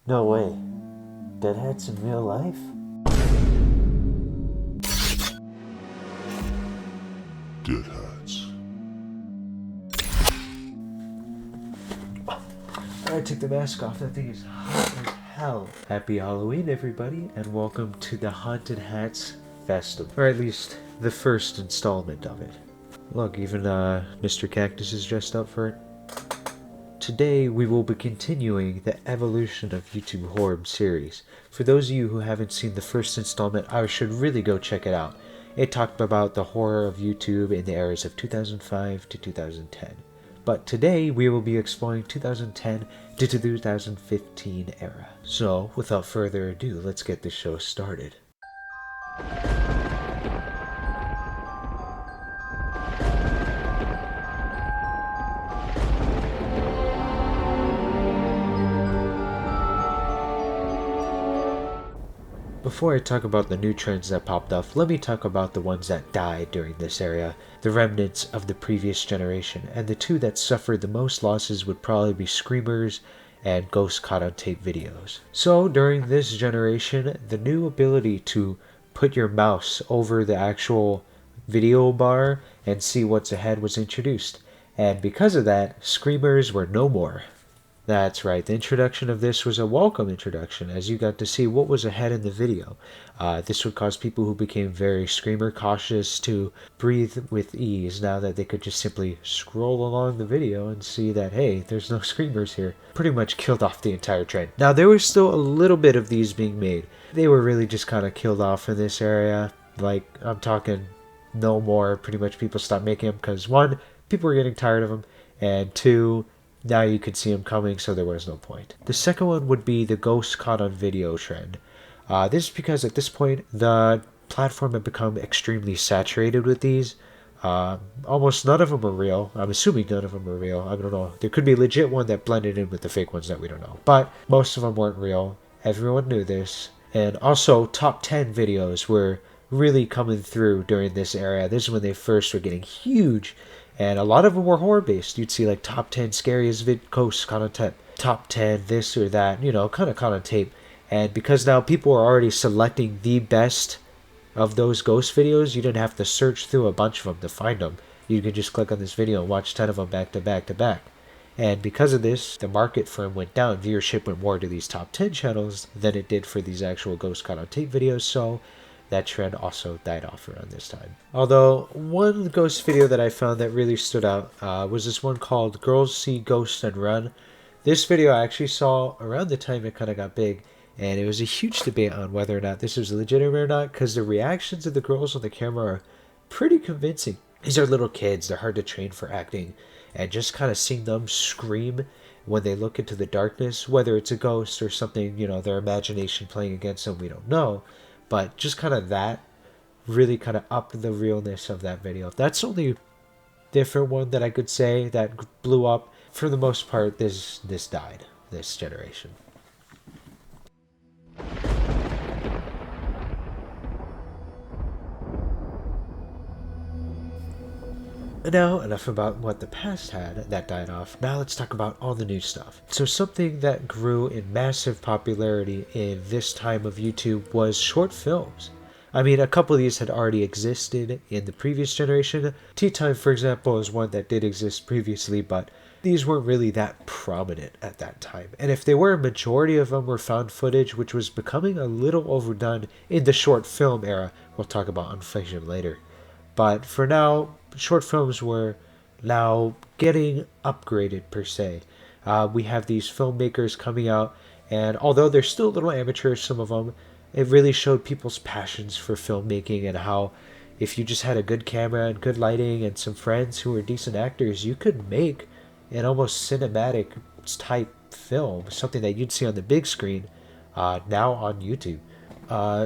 No way. DeadHatz in real life? DeadHatz. I took the mask off. That thing is hot as hell. Happy Halloween, everybody, and welcome to the Haunted Hatz Festival. Or at least the first installment of it. Look, even Mr. Cactus is dressed up for it. Today we will be continuing the evolution of YouTube horror series. For those of you who haven't seen the first installment, I should really go check it out. It talked about the horror of YouTube in the eras of 2005 to 2010. But today we will be exploring 2010 to 2015 era. So without further ado, let's get this show started. Before I talk about the new trends that popped up, let me talk about the ones that died during this era, the remnants of the previous generation, and the two that suffered the most losses would probably be screamers and ghost caught on tape videos. So during this generation, the new ability to put your mouse over the actual video bar and see what's ahead was introduced, and because of that, screamers were no more. That's right, the introduction of this was a welcome introduction, as you got to see what was ahead in the video. This would cause people who became very screamer cautious to breathe with ease now that they could just simply scroll along the video and see that, hey, there's no screamers here. Pretty much killed off the entire trend. Now, there was still a little bit of these being made. They were really just kind of killed off in this area. Like, I'm talking no more. Pretty much people stopped making them because, one, people were getting tired of them, and two, now you could see them coming, so there was no point. The second one would be the ghost caught on video trend. This is because at this point, the platform had become extremely saturated with these. Almost none of them are real. I'm assuming none of them are real. I don't know. There could be a legit one that blended in with the fake ones that we don't know. But most of them weren't real. Everyone knew this. And also, top 10 videos were really coming through during this era. This is when they first were getting huge. And a lot of them were horror-based. You'd see like top 10 scariest ghosts caught on tape, top 10 this or that, you know, kind of caught on tape. And because now people are already selecting the best of those ghost videos, you didn't have to search through a bunch of them to find them. You could just click on this video and watch 10 of them back to back to back. And because of this, the market for them went down. Viewership went more to these top 10 channels than it did for these actual ghost caught on tape videos. So that trend also died off around this time. Although, one ghost video that I found that really stood out was this one called Girls See Ghosts and Run. This video I actually saw around the time it kind of got big, and it was a huge debate on whether or not this was legitimate or not, because the reactions of the girls on the camera are pretty convincing. These are little kids, they're hard to train for acting, and just kind of seeing them scream when they look into the darkness, whether it's a ghost or something, you know, their imagination playing against them, we don't know. But just kind of that really kind of upped the realness of that video. That's the only different one that I could say that blew up. For the most part, this died, this generation. Now, enough about what the past had that died off. Now let's talk about all the new stuff. So something that grew in massive popularity in this time of YouTube was short films. I mean, a couple of these had already existed in the previous generation. Tea Time, for example, is one that did exist previously, but these weren't really that prominent at that time. And if they were, a majority of them were found footage, which was becoming a little overdone in the short film era. We'll talk about Unfiction later. But for now, short films were now getting upgraded per se. We have these filmmakers coming out, and although they're still a little amateur, some of them, it really showed people's passions for filmmaking and how if you just had a good camera and good lighting and some friends who were decent actors, you could make an almost cinematic type film, something that you'd see on the big screen now on YouTube.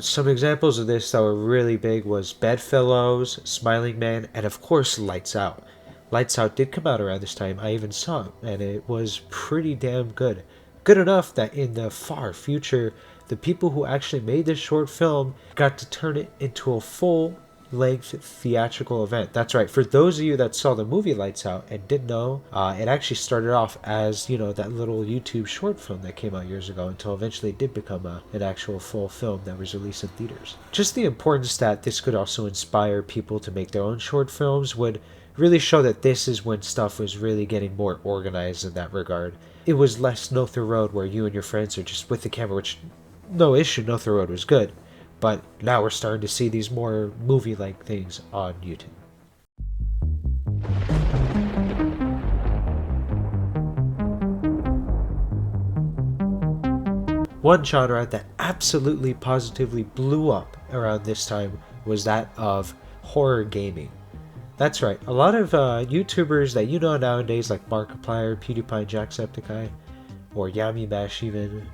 Some examples of this that were really big was Bedfellows, Smiling Man, and of course Lights Out. Lights Out did come out around this time. I even saw it, and it was pretty damn good. Good enough that in the far future, the people who actually made this short film got to turn it into a full full-length theatrical event. That's right. For those of you that saw the movie Lights Out and didn't know, it actually started off as, you know, that little YouTube short film that came out years ago until eventually it did become an actual full film that was released in theaters. Just the importance that this could also inspire people to make their own short films would really show that this is when stuff was really getting more organized in that regard. It was less No Through Road where you and your friends are just with the camera, which, no issue, No Through Road was good. But now we're starting to see these more movie-like things on YouTube. One genre that absolutely positively blew up around this time was that of horror gaming. That's right, a lot of YouTubers that you know nowadays like Markiplier, PewDiePie, Jacksepticeye, or Yami Mash even,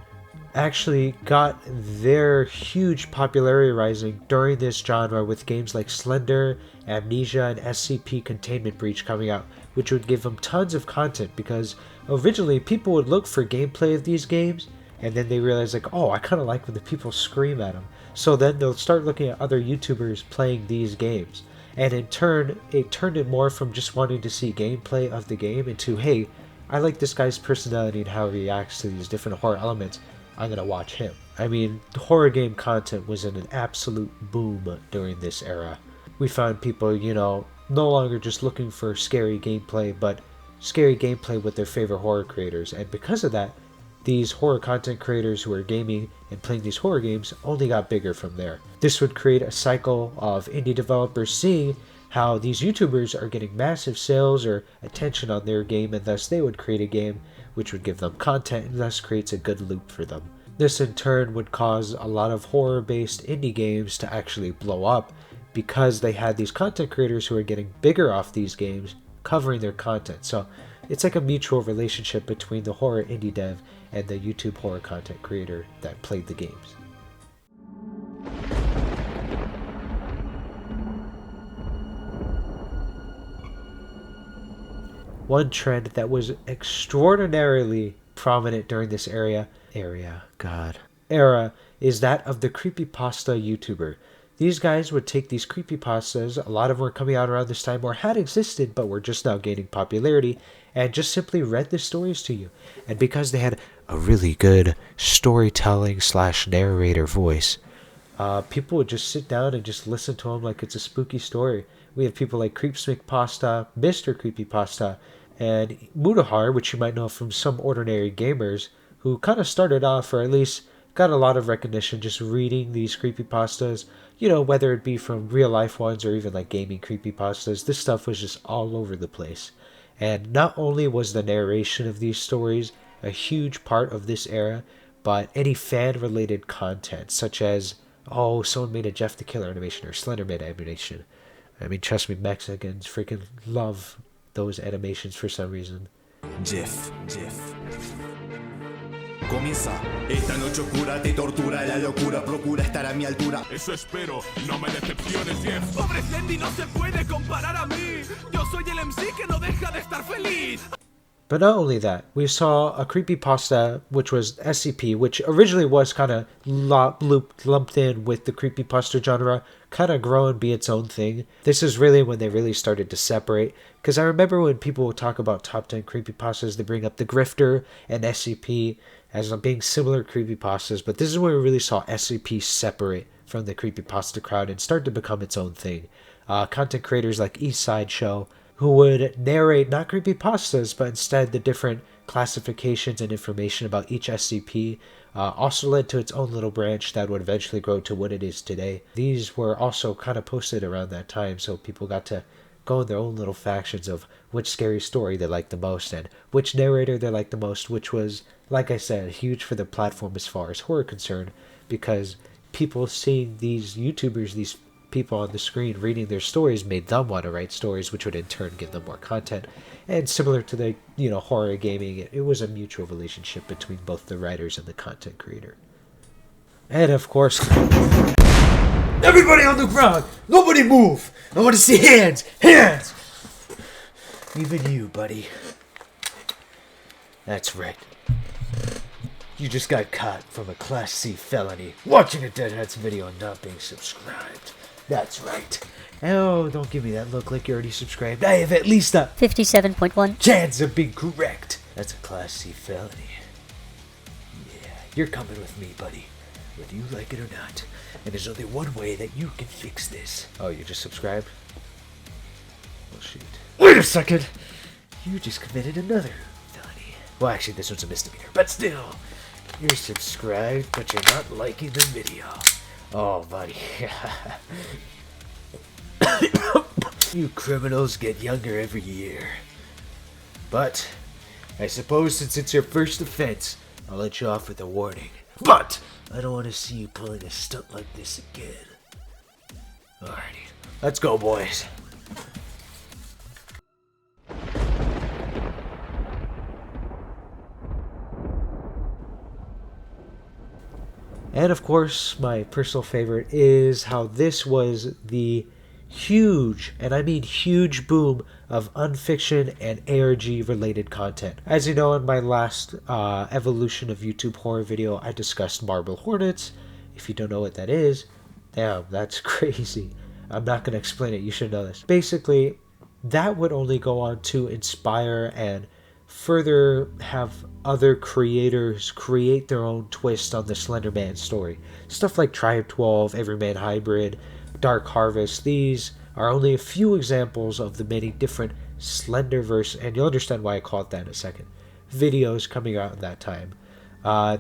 actually got their huge popularity rising during this genre with games like Slender, Amnesia, and SCP Containment Breach coming out, which would give them tons of content because originally people would look for gameplay of these games and then they realize like, oh, I kind of like when the people scream at them. So then they'll start looking at other YouTubers playing these games. And in turn, it turned it more from just wanting to see gameplay of the game into, hey, I like this guy's personality and how he reacts to these different horror elements. I'm going to watch him. I mean, horror game content was in an absolute boom during this era. We found people, you know, no longer just looking for scary gameplay, but scary gameplay with their favorite horror creators. And because of that, these horror content creators who are gaming and playing these horror games only got bigger from there. This would create a cycle of indie developers seeing how these YouTubers are getting massive sales or attention on their game, and thus they would create a game which would give them content and thus creates a good loop for them. This in turn would cause a lot of horror-based indie games to actually blow up because they had these content creators who are getting bigger off these games covering their content. So it's like a mutual relationship between the horror indie dev and the YouTube horror content creator that played the games. One trend that was extraordinarily prominent during this era is that of the creepypasta YouTuber. These guys would take these creepypastas, a lot of them were coming out around this time or had existed but were just now gaining popularity, and just simply read the stories to you. And because they had a really good storytelling / narrator voice, people would just sit down and just listen to them like it's a spooky story. We have people like Creepypasta, Mr. Creepypasta, and Mudahar, which you might know from some ordinary gamers, who kind of started off, or at least got a lot of recognition just reading these creepypastas, you know, whether it be from real life ones or even like gaming creepypastas. This stuff was just all over the place. And not only was the narration of these stories a huge part of this era, but any fan-related content, such as, oh, someone made a Jeff the Killer animation or Slenderman animation. I mean, trust me, Mexicans freaking love those animations for some reason. Jeff. Comienza. Esta noche oscura te tortura la locura, procura estar a mi altura. Eso espero, no me decepciones, Jeff. Pobre Sandy no se puede comparar a mí. Yo soy el MC que no deja de estar feliz. But not only that, we saw a creepypasta, which was SCP, which originally was kind of lumped in with the creepypasta genre, kind of grow and be its own thing. This is really when they really started to separate, because I remember when people would talk about top 10 creepypastas, they bring up The Grifter and SCP as being similar creepypastas, but this is where we really saw SCP separate from the creepypasta crowd and start to become its own thing. Content creators like Eastside Show, who would narrate not creepypastas, but instead the different classifications and information about each SCP, also led to its own little branch that would eventually grow to what it is today. These were also kind of posted around that time, so people got to go in their own little factions of which scary story they liked the most and which narrator they liked the most, which was, like I said, huge for the platform as far as horror concerned, because people seeing these YouTubers, these people on the screen reading their stories made them want to write stories, which would in turn give them more content. And similar to the, horror gaming, it was a mutual relationship between both the writers and the content creator. And of course, everybody on the ground, nobody move. I want to see hands, hands. Even you, buddy. That's right. You just got caught from a Class C felony, watching a DeadHatz video and not being subscribed. That's right. Oh, don't give me that look like you already subscribed. I have at least a 57.1 chance of being correct. That's a Class C felony. Yeah, you're coming with me, buddy. Whether you like it or not. And there's only one way that you can fix this. Oh, you just subscribed? Well, shoot. Wait a second! You just committed another felony. Well, actually, this one's a misdemeanor. But still, you're subscribed, but you're not liking the video. Oh, buddy. You criminals get younger every year. But I suppose since it's your first offense, I'll let you off with a warning. But I don't want to see you pulling a stunt like this again. Alrighty, let's go, boys. And of course, my personal favorite is how this was the huge, and I mean huge, boom of Unfiction and ARG related content. As you know, in my last evolution of YouTube horror video, I discussed marble hornets. If you don't know what that is, damn, that's crazy. I'm not going to explain it, you should know this. Basically, that would only go on to inspire and further have other creators create their own twist on the Slender Man story. Stuff like Tribe 12, EverymanHYBRID, Dark Harvest. These are only a few examples of the many different Slenderverse, and you'll understand why I call it that in a second, videos coming out in that time.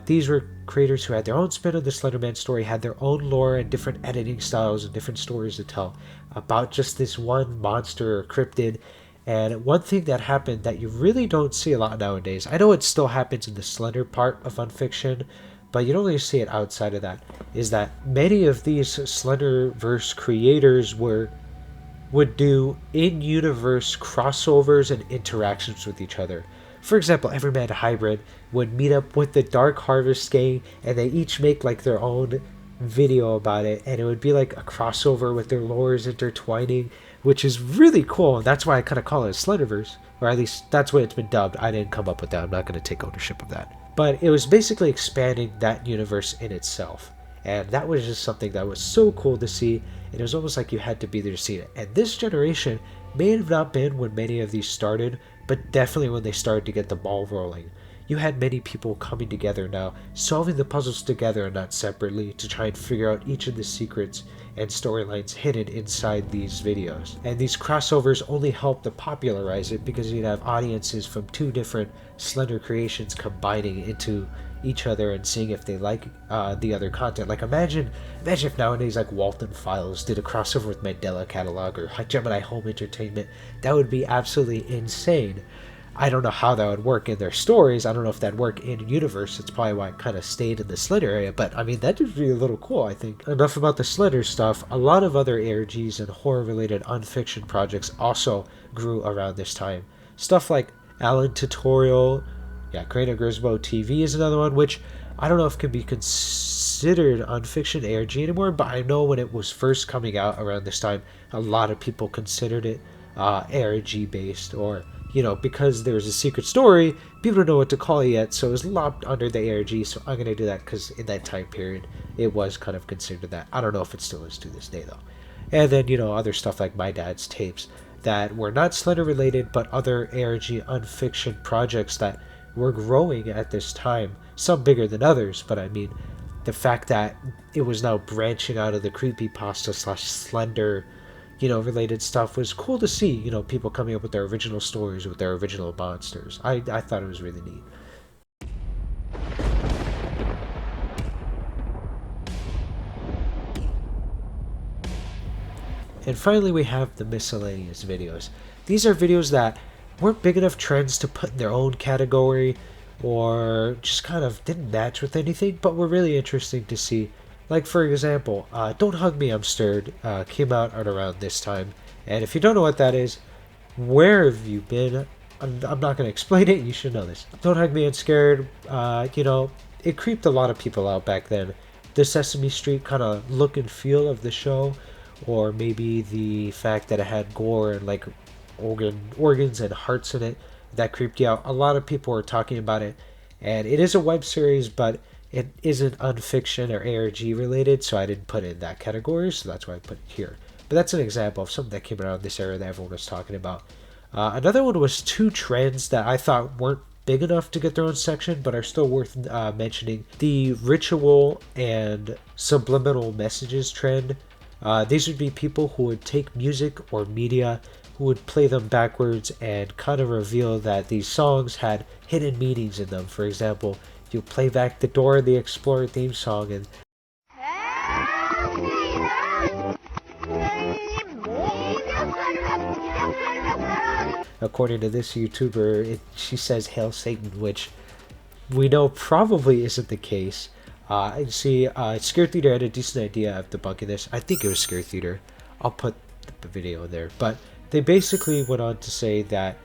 These were creators who had their own spin on the Slenderman story, had their own lore and different editing styles and different stories to tell about just this one monster or cryptid. And one thing that happened that you really don't see a lot nowadays, I know it still happens in the Slender part of Unfiction, but you don't really see it outside of that, is that many of these Slenderverse creators would do in-universe crossovers and interactions with each other. For example, EverymanHYBRID would meet up with the Dark Harvest gang, and they each make like their own video about it, and it would be like a crossover with their lores intertwining, which is really cool, and that's why I kind of call it a Slenderverse, or at least that's what it's been dubbed. I didn't come up with that. I'm not going to take ownership of that. But it was basically expanding that universe in itself, and that was just something that was so cool to see, and it was almost like you had to be there to see it. And this generation may have not been when many of these started, but definitely when they started to get the ball rolling. You had many people coming together now, solving the puzzles together and not separately, to try and figure out each of the secrets and storylines hidden inside these videos. And these crossovers only help to popularize it because you'd have audiences from two different Slender creations combining into each other and seeing if they like the other content. Like imagine if nowadays like Walton Files did a crossover with Mandela Catalog or Gemini Home Entertainment. That would be absolutely insane. I don't know how that would work in their stories. I don't know if that'd work in universe. It's probably why it kind of stayed in the Slender area. But I mean, that would be a little cool, I think. Enough about the Slender stuff. A lot of other ARGs and horror-related Unfiction projects also grew around this time. Stuff like AlanTutorial, KrainaGryzBowTV is another one, which I don't know if can be considered Unfiction ARG anymore, but I know when it was first coming out around this time, a lot of people considered it ARG based, or because there was a secret story, people don't know what to call it yet, so it was lopped under the ARG, so I'm going to do that because in that time period, it was kind of considered that. I don't know if it still is to this day, though. And then, other stuff like MyDadsTapes that were not Slender related, but other ARG Unfiction projects that were growing at this time, some bigger than others, but I mean, the fact that it was now branching out of the Creepypasta / Slender related stuff was cool to see, people coming up with their original stories with their original monsters. I thought it was really neat. And finally, we have the miscellaneous videos. These are videos that weren't big enough trends to put in their own category, or just kind of didn't match with anything, but were really interesting to see. Like, for example, Don't Hug Me, I'm Stirred came out at around this time. And if you don't know what that is, where have you been? I'm not going to explain it. You should know this. Don't Hug Me, I'm Scared, it creeped a lot of people out back then. The Sesame Street kind of look and feel of the show, or maybe the fact that it had gore and, like, organs and hearts in it, that creeped you out. A lot of people were talking about it. And it is a web series, but It isn't Unfiction or ARG related, so I didn't put it in that category, so that's why I put it here. But that's an example of something that came around this era that everyone was talking about. Another one was two trends that I thought weren't big enough to get their own section, but are still worth mentioning. The ritual and subliminal messages trend. These would be people who would take music or media, who would play them backwards and kind of reveal that these songs had hidden meanings in them. For example, you play back the Dora the Explorer theme song and according to this YouTuber, she says Hail Satan, which we know probably isn't the case. See, Scare Theater had a decent idea of debunking this. I think it was Scare Theater. I'll put the video in there. But they basically went on to say that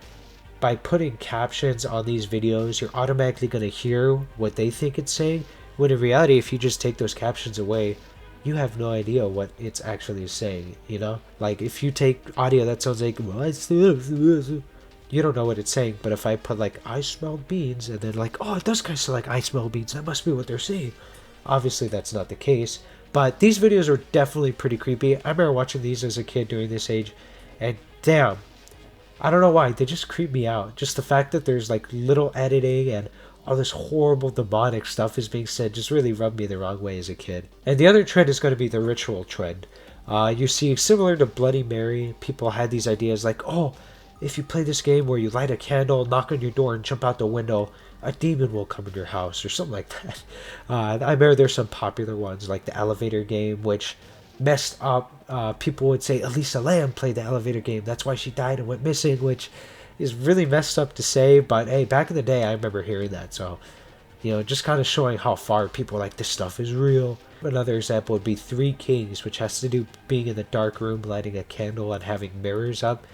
by putting captions on these videos, you're automatically going to hear what they think it's saying, when in reality, if you just take those captions away, you have no idea what it's actually saying, you know? Like, if you take audio that sounds like, you don't know what it's saying, but if I put, like, I smell beans, and then, like, oh, it does kind of sound like I smell beans, that must be what they're saying. Obviously, that's not the case, but these videos are definitely pretty creepy. I remember watching these as a kid during this age, and damn, I don't know why, they just creep me out. Just the fact that there's, like, little editing and all this horrible demonic stuff is being said just really rubbed me the wrong way as a kid. And the other trend is going to be the ritual trend. You see, similar to Bloody Mary, people had these ideas like, oh, if you play this game where you light a candle, knock on your door, and jump out the window, a demon will come in your house, or something like that. I remember there's some popular ones, like the elevator game, which messed up. People would say Elisa Lam played the elevator game, that's why she died and went missing, which is really messed up to say, but hey, back in the day, I remember hearing that, so, you know, just kind of showing how far people are like, this stuff is real. Another example would be Three Kings, which has to do being in the dark room, lighting a candle, and having mirrors up,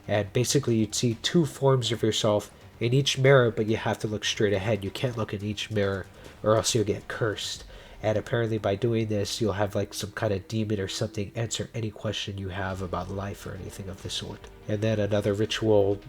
and basically you'd see two forms of yourself in each mirror, but you have to look straight ahead. You can't look in each mirror, or else you'll get cursed. And apparently by doing this, you'll have like some kind of demon or something answer any question you have about life or anything of the sort. And then another ritual,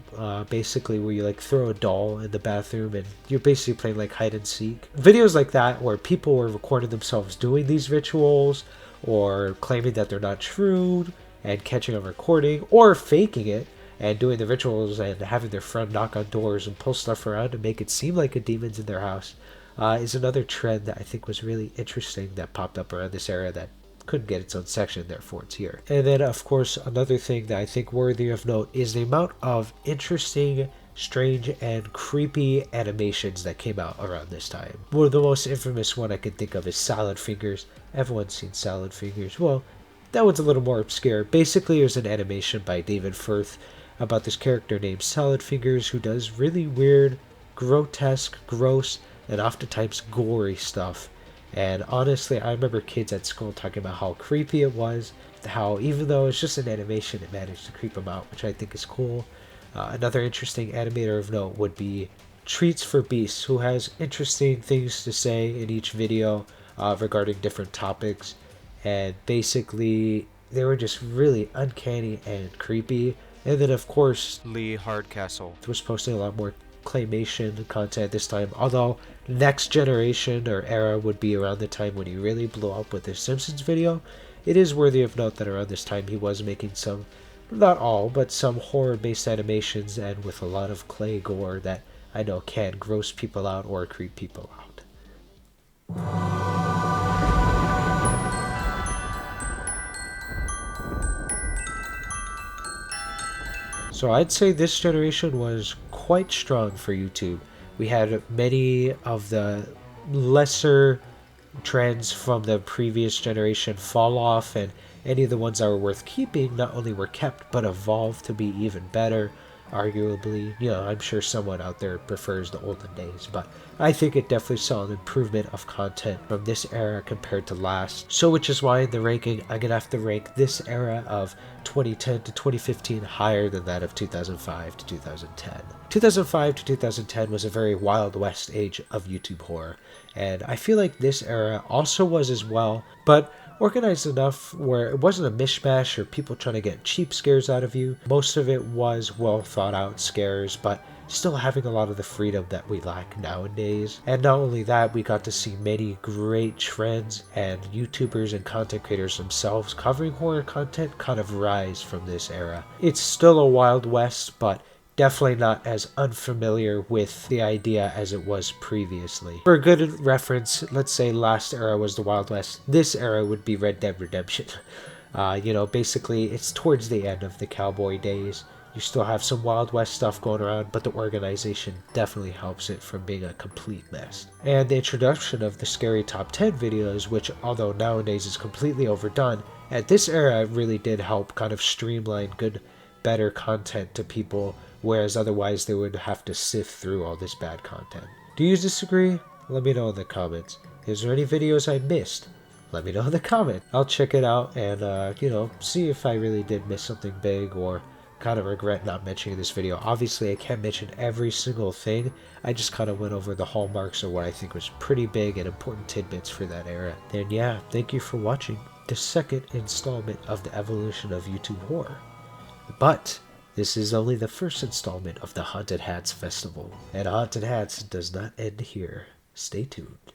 basically where you like throw a doll in the bathroom and you're basically playing like hide and seek. Videos like that where people were recording themselves doing these rituals or claiming that they're not true and catching a recording or faking it and doing the rituals and having their friend knock on doors and pull stuff around to make it seem like a demon's in their house. Is another trend that I think was really interesting that popped up around this era that couldn't get its own section, therefore it's here. And then, of course, another thing that I think worthy of note is the amount of interesting, strange, and creepy animations that came out around this time. One of the most infamous one I can think of is Salad Fingers. Everyone's seen Salad Fingers. Well, that one's a little more obscure. Basically, it was an animation by David Firth about this character named Salad Fingers who does really weird, grotesque, gross, and oftentimes gory stuff. And honestly, I remember kids at school talking about how creepy it was, how even though it's just an animation, it managed to creep them out, which I think is cool. Another interesting animator of note would be TreatsForBeasts, who has interesting things to say in each video regarding different topics. And basically, they were just really uncanny and creepy. And then, of course, LeeHardcastle was posting a lot more claymation content this time, although next generation or era would be around the time when he really blew up with his Simpsons video. It is worthy of note that around this time he was making some, not all, but some horror-based animations and with a lot of clay gore that I know can gross people out or creep people out. So I'd say this generation was quite strong for YouTube. We had many of the lesser trends from the previous generation fall off, and any of the ones that were worth keeping not only were kept but evolved to be even better. Arguably, you know, I'm sure someone out there prefers the olden days, but I think it definitely saw an improvement of content from this era compared to last. So which is why in the ranking, I'm gonna have to rank this era of 2010 to 2015 higher than that of 2005 to 2010. 2005 to 2010 was a very Wild West age of YouTube horror, and I feel like this era also was as well, but organized enough where it wasn't a mishmash or people trying to get cheap scares out of you. Most of it was well thought out scares, but still having a lot of the freedom that we lack nowadays. And not only that, we got to see many great trends and YouTubers and content creators themselves covering horror content kind of rise from this era. It's still a Wild West, but definitely not as unfamiliar with the idea as it was previously. For a good reference, let's say last era was the Wild West. This era would be Red Dead Redemption. Basically it's towards the end of the cowboy days. You still have some Wild West stuff going around, but the organization definitely helps it from being a complete mess. And the introduction of the scary top 10 videos, which although nowadays is completely overdone, at this era it really did help kind of streamline good, better content to people, whereas otherwise they would have to sift through all this bad content. Do you disagree? Let me know in the comments. Is there any videos I missed? Let me know in the comment. I'll check it out and, see if I really did miss something big or kind of regret not mentioning this video. Obviously, I can't mention every single thing. I just kind of went over the hallmarks of what I think was pretty big and important tidbits for that era. And yeah, thank you for watching the second installment of the evolution of YouTube horror. But this is only the first installment of the Haunted Hatz Festival, and Haunted Hatz does not end here. Stay tuned.